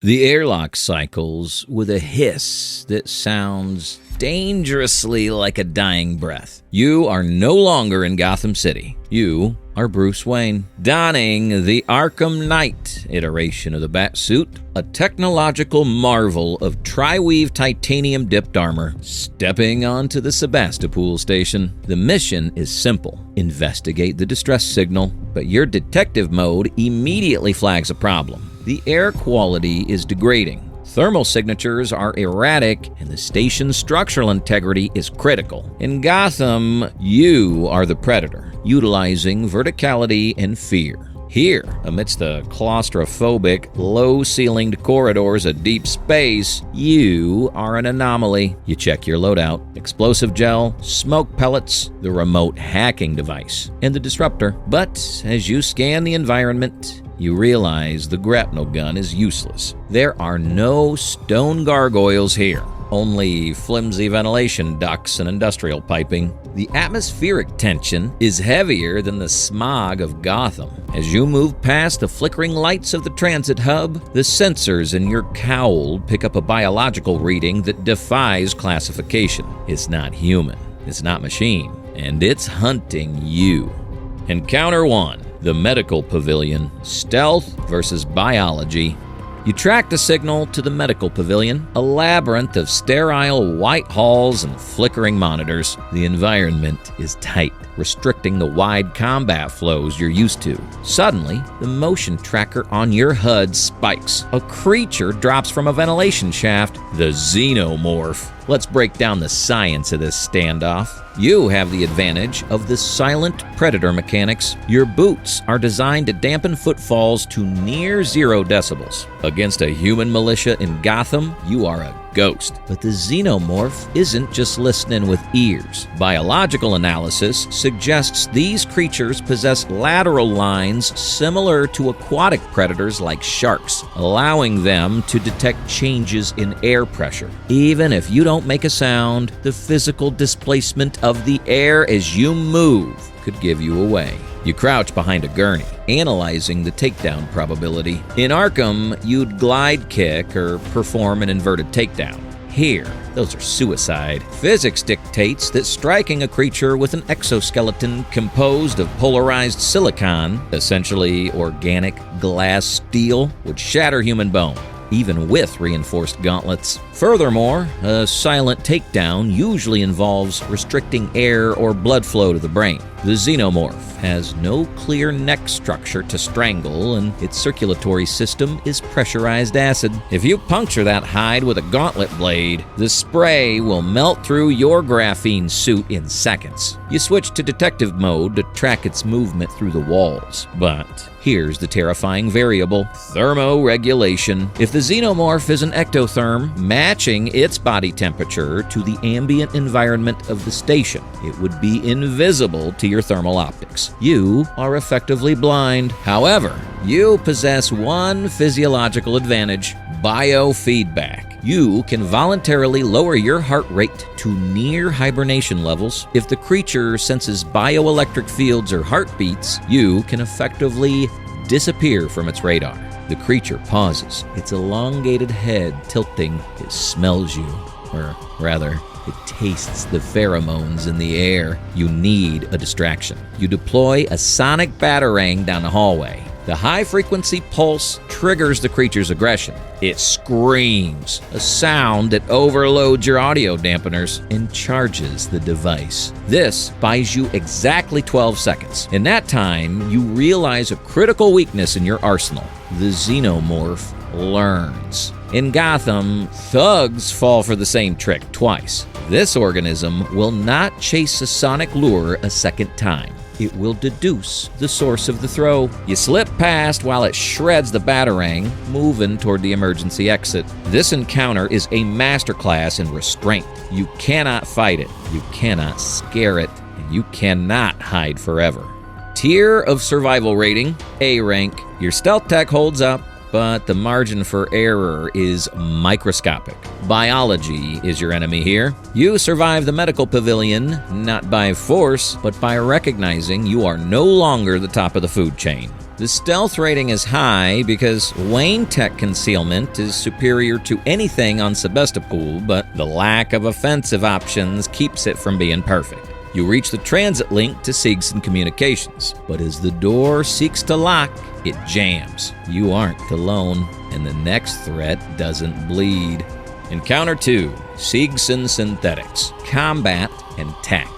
The airlock cycles with a hiss that sounds dangerously like a dying breath. You are no longer in Gotham City. You are Bruce Wayne, donning the Arkham Knight iteration of the Batsuit, a technological marvel of tri-weave titanium-dipped armor, stepping onto the Sevastopol Station. The mission is simple. Investigate the distress signal, but your detective mode immediately flags a problem. The air quality is degrading. Thermal signatures are erratic, and the station's structural integrity is critical. In Gotham, you are the predator, utilizing verticality and fear. Here, amidst the claustrophobic, low-ceilinged corridors of deep space, you are an anomaly. You check your loadout: explosive gel, smoke pellets, the remote hacking device, and the disruptor. But as you scan the environment, you realize the grapnel gun is useless. There are no stone gargoyles here, only flimsy ventilation ducts and industrial piping. The atmospheric tension is heavier than the smog of Gotham. As you move past the flickering lights of the transit hub, the sensors in your cowl pick up a biological reading that defies classification. It's not human, it's not machine, and it's hunting you. Encounter 1. The medical pavilion, stealth versus biology. You track the signal to the medical pavilion, a labyrinth of sterile white halls and flickering monitors. The environment is tight, restricting the wide combat flows you're used to. Suddenly, the motion tracker on your HUD spikes. A creature drops from a ventilation shaft, the Xenomorph. Let's break down the science of this standoff. You have the advantage of the silent predator mechanics. Your boots are designed to dampen footfalls to near 0 decibels. Against a human militia in Gotham, you are a ghost. But the Xenomorph isn't just listening with ears. Biological analysis suggests these creatures possess lateral lines similar to aquatic predators like sharks, allowing them to detect changes in air pressure. Even if you don't make a sound, the physical displacement of the air as you move could give you away. You crouch behind a gurney, analyzing the takedown probability. In Arkham, you'd glide kick or perform an inverted takedown. Here, those are suicide. Physics dictates that striking a creature with an exoskeleton composed of polarized silicon, essentially organic glass steel, would shatter human bone, even with reinforced gauntlets. Furthermore, a silent takedown usually involves restricting air or blood flow to the brain. The Xenomorph has no clear neck structure to strangle, and its circulatory system is pressurized acid. If you puncture that hide with a gauntlet blade, the spray will melt through your graphene suit in seconds. You switch to detective mode to track its movement through the walls. But here's the terrifying variable: thermoregulation. If the Xenomorph is an ectotherm, matching its body temperature to the ambient environment of the station, it would be invisible to your thermal optics. You are effectively blind. However, you possess one physiological advantage: biofeedback. You can voluntarily lower your heart rate to near hibernation levels. If the creature senses bioelectric fields or heartbeats, you can effectively disappear from its radar. The creature pauses, its elongated head tilting. It smells you, or rather, it tastes the pheromones in the air. You need a distraction. You deploy a sonic batarang down the hallway. The high-frequency pulse triggers the creature's aggression. It screams, a sound that overloads your audio dampeners and charges the device. This buys you exactly 12 seconds. In that time, you realize a critical weakness in your arsenal. The Xenomorph learns. In Gotham, thugs fall for the same trick twice. This organism will not chase a sonic lure a second time. It will deduce the source of the throw. You slip past while it shreds the batarang, moving toward the emergency exit. This encounter is a masterclass in restraint. You cannot fight it, you cannot scare it, and you cannot hide forever. Tier of survival rating, A rank. Your stealth tech holds up, but the margin for error is microscopic. Biology is your enemy here. You survive the medical pavilion, not by force, but by recognizing you are no longer the top of the food chain. The stealth rating is high because WayneTech concealment is superior to anything on Sevastopol, but the lack of offensive options keeps it from being perfect. You reach the transit link to Sigson communications, but as the door seeks to lock, it jams. You aren't alone, and the next threat doesn't bleed. Encounter 2, Seegson Synthetics, Combat and Tech.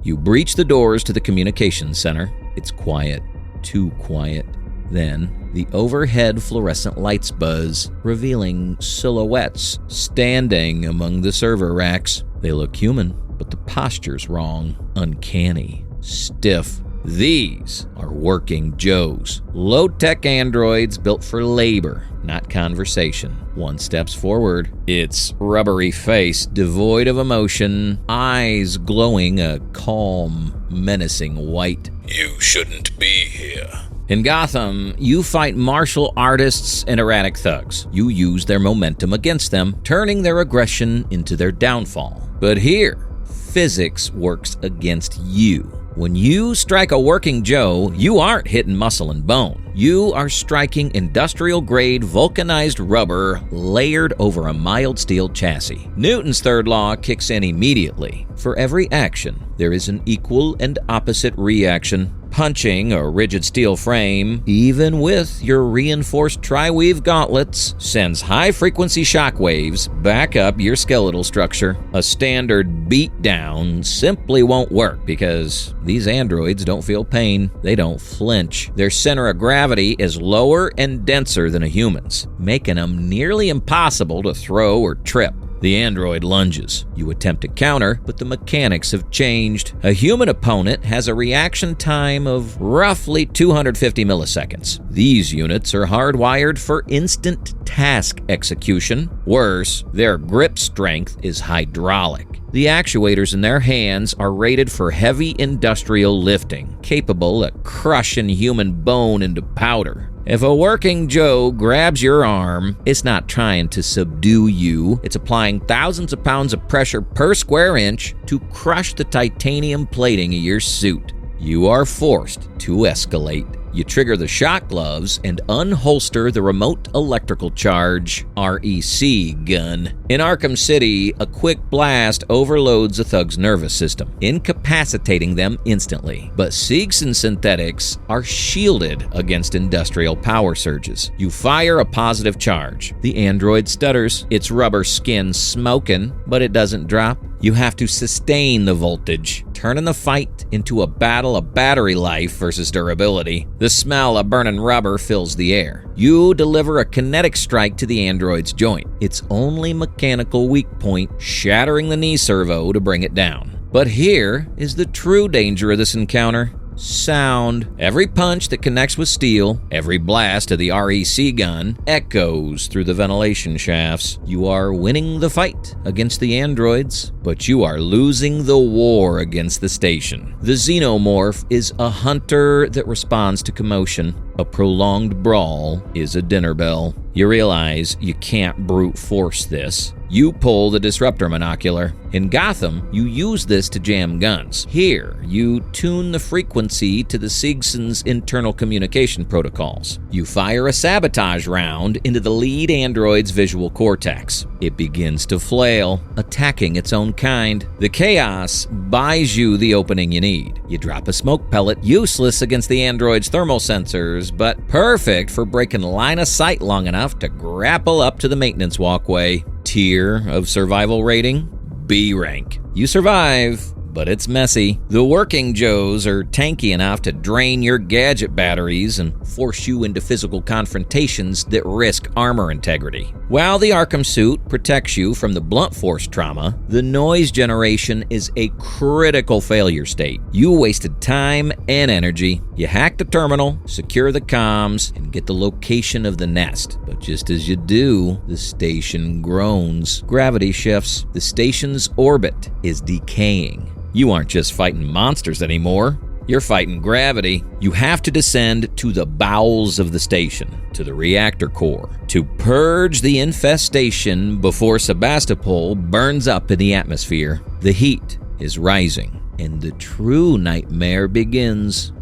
You breach the doors to the communications center. It's quiet, too quiet. Then, the overhead fluorescent lights buzz, revealing silhouettes standing among the server racks. They look human, but the posture's wrong, uncanny, stiff. These are working Joes, low-tech androids built for labor, not conversation. One steps forward, its rubbery face devoid of emotion, eyes glowing a calm, menacing white. You shouldn't be here. In Gotham, you fight martial artists and erratic thugs. You use their momentum against them, turning their aggression into their downfall. But here, physics works against you. When you strike a working Joe, you aren't hitting muscle and bone. You are striking industrial-grade vulcanized rubber layered over a mild steel chassis. Newton's third law kicks in immediately. For every action, there is an equal and opposite reaction. Punching a rigid steel frame, even with your reinforced tri-weave gauntlets, sends high-frequency shockwaves back up your skeletal structure. A standard beatdown simply won't work because these androids don't feel pain. They don't flinch. Their center of gravity is lower and denser than a human's, making them nearly impossible to throw or trip. The android lunges. You attempt to counter, but the mechanics have changed. A human opponent has a reaction time of roughly 250 milliseconds. These units are hardwired for instant task execution. Worse, their grip strength is hydraulic. The actuators in their hands are rated for heavy industrial lifting, capable of crushing human bone into powder. If a working Joe grabs your arm, it's not trying to subdue you. It's applying thousands of pounds of pressure per square inch to crush the titanium plating of your suit. You are forced to escalate. You trigger the shock gloves and unholster the remote electrical charge REC gun. In Arkham City, a quick blast overloads a thug's nervous system, incapacitating them instantly. But Sigson synthetics are shielded against industrial power surges. You fire a positive charge. The android stutters, its rubber skin smoking, but it doesn't drop. You have to sustain the voltage, turning the fight into a battle of battery life versus durability. The smell of burning rubber fills the air. You deliver a kinetic strike to the android's joint, its only mechanical weak point, shattering the knee servo to bring it down. But here is the true danger of this encounter. Sound. Every punch that connects with steel, every blast of the REC gun, echoes through the ventilation shafts. You are winning the fight against the androids, but you are losing the war against the station. The Xenomorph is a hunter that responds to commotion. A prolonged brawl is a dinner bell. You realize you can't brute force this. You pull the disruptor monocular. In Gotham, you use this to jam guns. Here, you tune the frequency to the Sigson's internal communication protocols. You fire a sabotage round into the lead android's visual cortex. It begins to flail, attacking its own kind. The chaos buys you the opening you need. You drop a smoke pellet, useless against the android's thermal sensors, but perfect for breaking line of sight long enough to grapple up to the maintenance walkway. Tier of survival rating, B rank. You survive, but it's messy. The working Joes are tanky enough to drain your gadget batteries and force you into physical confrontations that risk armor integrity. While the Arkham suit protects you from the blunt force trauma, the noise generation is a critical failure state. You wasted time and energy. You hack the terminal, secure the comms, and get the location of the nest. But just as you do, the station groans. Gravity shifts. The station's orbit is decaying. You aren't just fighting monsters anymore. You're fighting gravity. You have to descend to the bowels of the station, to the reactor core, to purge the infestation before Sevastopol burns up in the atmosphere. The heat is rising, and the true nightmare begins.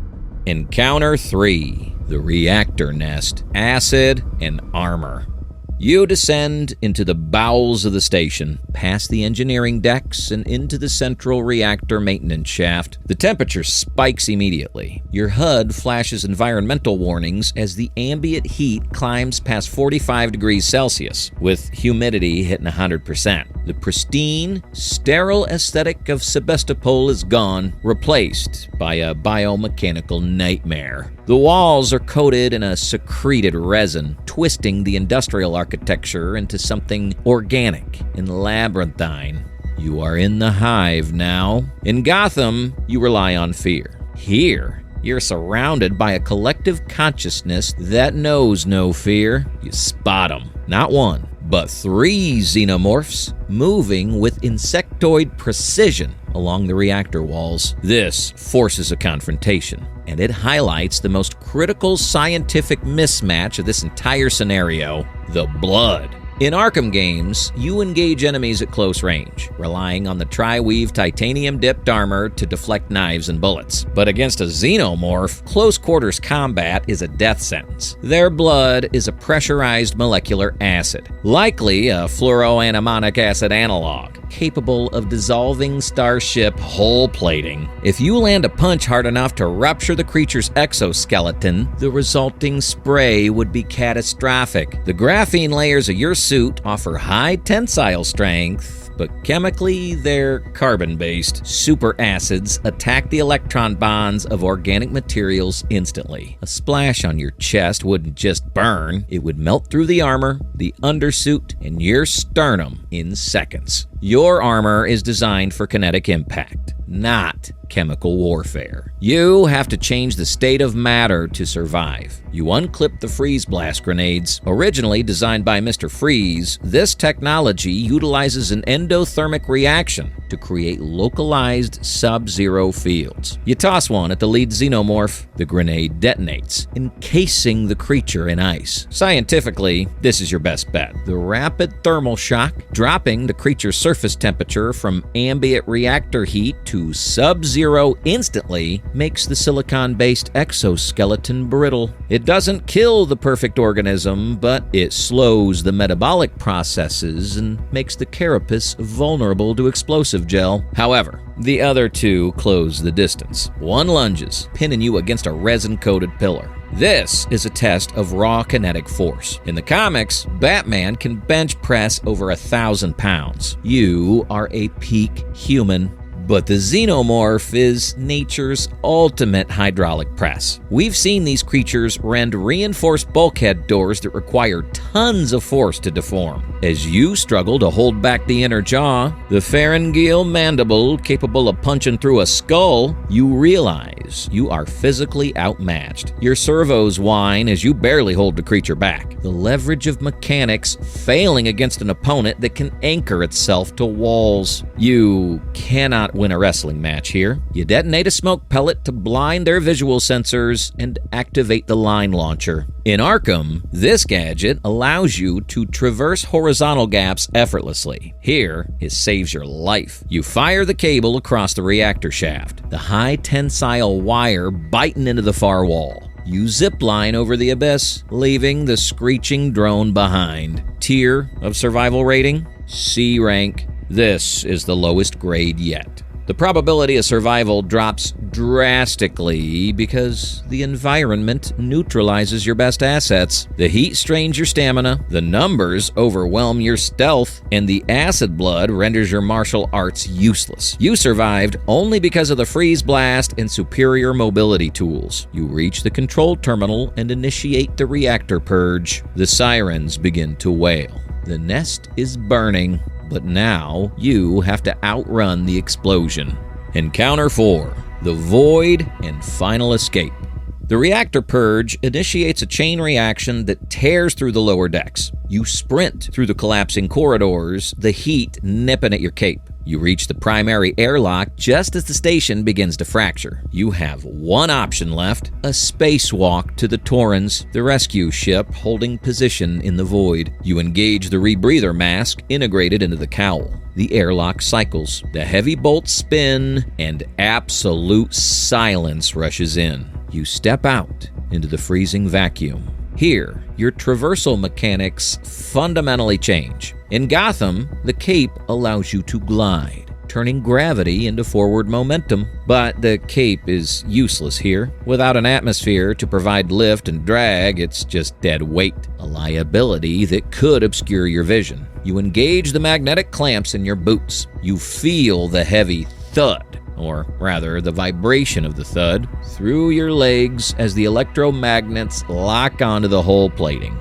Encounter 3. the reactor nest, acid, and armor. You descend into the bowels of the station, past the engineering decks, and into the central reactor maintenance shaft. The temperature spikes immediately. Your HUD flashes environmental warnings as the ambient heat climbs past 45 degrees Celsius, with humidity hitting 100%. The pristine, sterile aesthetic of Sevastopol is gone, replaced by a biomechanical nightmare. The walls are coated in a secreted resin, twisting the industrial architecture into something organic and labyrinthine. You are in the hive now. In Gotham, you rely on fear. Here, you're surrounded by a collective consciousness that knows no fear. You spot them. Not one, but 3 xenomorphs moving with insectoid precision along the reactor walls. This forces a confrontation, and it highlights the most critical scientific mismatch of this entire scenario: the blood. In Arkham games, you engage enemies at close range, relying on the tri-weave titanium-dipped armor to deflect knives and bullets. But against a xenomorph, close-quarters combat is a death sentence. Their blood is a pressurized molecular acid, likely a fluoroanimonic acid analog, capable of dissolving starship hull plating. If you land a punch hard enough to rupture the creature's exoskeleton, the resulting spray would be catastrophic. The graphene layers of your suit offer high tensile strength, but chemically they're carbon-based. Super acids attack the electron bonds of organic materials instantly. A splash on your chest wouldn't just burn, it would melt through the armor, the undersuit, and your sternum in seconds. Your armor is designed for kinetic impact, not chemical warfare. You have to change the state of matter to survive. You unclip the freeze blast grenades. Originally designed by Mr. Freeze, this technology utilizes an endothermic reaction to create localized sub-zero fields. You toss one at the lead xenomorph. The grenade detonates, encasing the creature in ice. Scientifically, this is your best bet. The rapid thermal shock, dropping the creature's surface temperature from ambient reactor heat to sub-zero instantly, makes the silicon-based exoskeleton brittle. It doesn't kill the perfect organism, but it slows the metabolic processes and makes the carapace vulnerable to explosive gel. However, the other 2 close the distance. One lunges, pinning you against a resin-coated pillar. This is a test of raw kinetic force. In the comics, Batman can bench press over 1,000 pounds. You are a peak human. But the xenomorph is nature's ultimate hydraulic press. We've seen these creatures rend reinforced bulkhead doors that require tons of force to deform. As you struggle to hold back the inner jaw, the pharyngeal mandible capable of punching through a skull, you realize you are physically outmatched. Your servos whine as you barely hold the creature back. The leverage of mechanics failing against an opponent that can anchor itself to walls. You cannot win a wrestling match here. You detonate a smoke pellet to blind their visual sensors and activate the line launcher. In Arkham, this gadget allows you to traverse horizontal gaps effortlessly. Here, it saves your life. You fire the cable across the reactor shaft, the high tensile wire biting into the far wall. You zipline over the abyss, leaving the screeching drone behind. Tier of survival rating? C rank. This is the lowest grade yet. The probability of survival drops drastically because the environment neutralizes your best assets. The heat strains your stamina, the numbers overwhelm your stealth, and the acid blood renders your martial arts useless. You survived only because of the freeze blast and superior mobility tools. You reach the control terminal and initiate the reactor purge. The sirens begin to wail. The nest is burning. But now, you have to outrun the explosion. Encounter 4, the Void and Final Escape. The reactor purge initiates a chain reaction that tears through the lower decks. You sprint through the collapsing corridors, the heat nipping at your cape. You reach the primary airlock just as the station begins to fracture. You have one option left, a spacewalk to the Torrens, the rescue ship holding position in the void. You engage the rebreather mask integrated into the cowl. The airlock cycles, the heavy bolts spin, and absolute silence rushes in. You step out into the freezing vacuum. Here, your traversal mechanics fundamentally change. In Gotham, the cape allows you to glide, turning gravity into forward momentum. But the cape is useless here. Without an atmosphere to provide lift and drag, it's just dead weight, a liability that could obscure your vision. You engage the magnetic clamps in your boots. You feel the heavy thud, or rather the vibration of the thud, through your legs as the electromagnets lock onto the hull plating.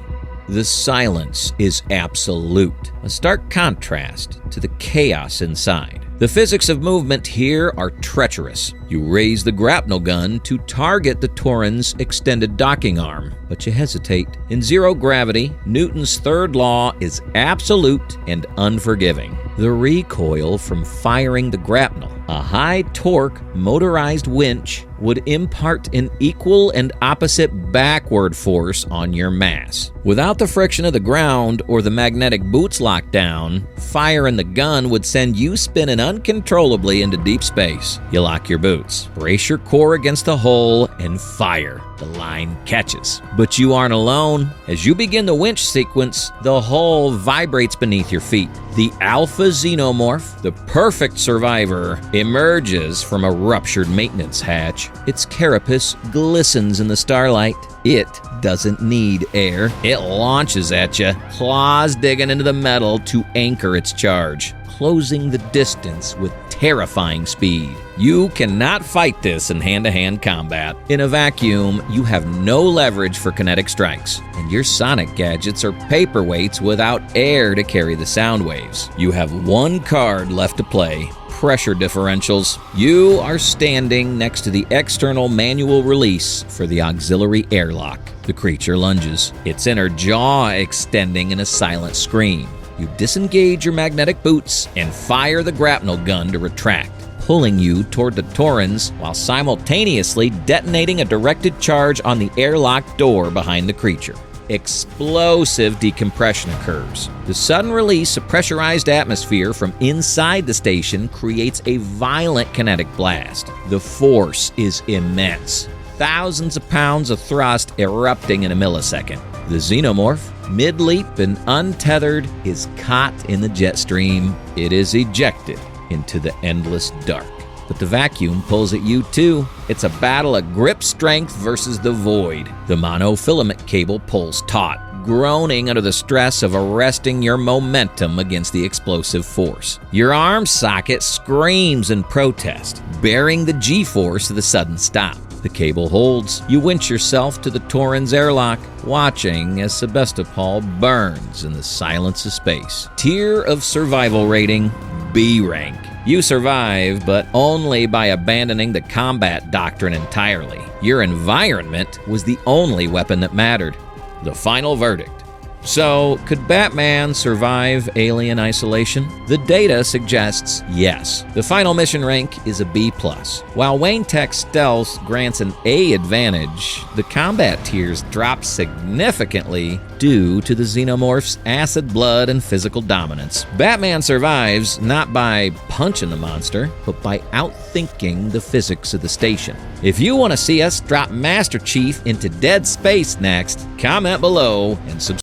The silence is absolute, a stark contrast to the chaos inside. The physics of movement here are treacherous. You raise the grapnel gun to target the Tauren's extended docking arm, but you hesitate. In zero gravity, Newton's third law is absolute and unforgiving. The recoil from firing the grapnel, a high-torque motorized winch, would impart an equal and opposite backward force on your mass. Without the friction of the ground or the magnetic boots locked down, firing the gun would send you spinning uncontrollably into deep space. You lock your boots, brace your core against the hull, and fire. The line catches. But you aren't alone. As you begin the winch sequence, the hull vibrates beneath your feet. The Alpha Xenomorph, the perfect survivor, emerges from a ruptured maintenance hatch. Its carapace glistens in the starlight. It doesn't need air. It launches at you, claws digging into the metal to anchor its charge, closing the distance with terrifying speed. You cannot fight this in hand-to-hand combat. In a vacuum, you have no leverage for kinetic strikes, and your sonic gadgets are paperweights without air to carry the sound waves. You have one card left to play: pressure differentials. You are standing next to the external manual release for the auxiliary airlock. The creature lunges, its inner jaw extending in a silent scream. You disengage your magnetic boots and fire the grapnel gun to retract, pulling you toward the Taurens while simultaneously detonating a directed charge on the airlock door behind the creature. Explosive decompression occurs. The sudden release of pressurized atmosphere from inside the station creates a violent kinetic blast. The force is immense. Thousands of pounds of thrust erupting in a millisecond. The Xenomorph, mid-leap and untethered, is caught in the jet stream. It is ejected into the endless dark. But the vacuum pulls at you too. It's a battle of grip strength versus the void. The monofilament cable pulls taut, groaning under the stress of arresting your momentum against the explosive force. Your arm socket screams in protest, bearing the G-force of the sudden stop. The cable holds. You winch yourself to the Tauren's airlock, watching as Sevastopol burns in the silence of space. Tier of survival rating, B rank. You survive, but only by abandoning the combat doctrine entirely. Your environment was the only weapon that mattered. The final verdict. So, could Batman survive alien isolation? The data suggests yes. The final mission rank is a B+. While WayneTech stealth grants an A advantage, the combat tiers drop significantly due to the Xenomorph's acid blood and physical dominance. Batman survives not by punching the monster, but by outthinking the physics of the station. If you want to see us drop Master Chief into dead space next, comment below and subscribe.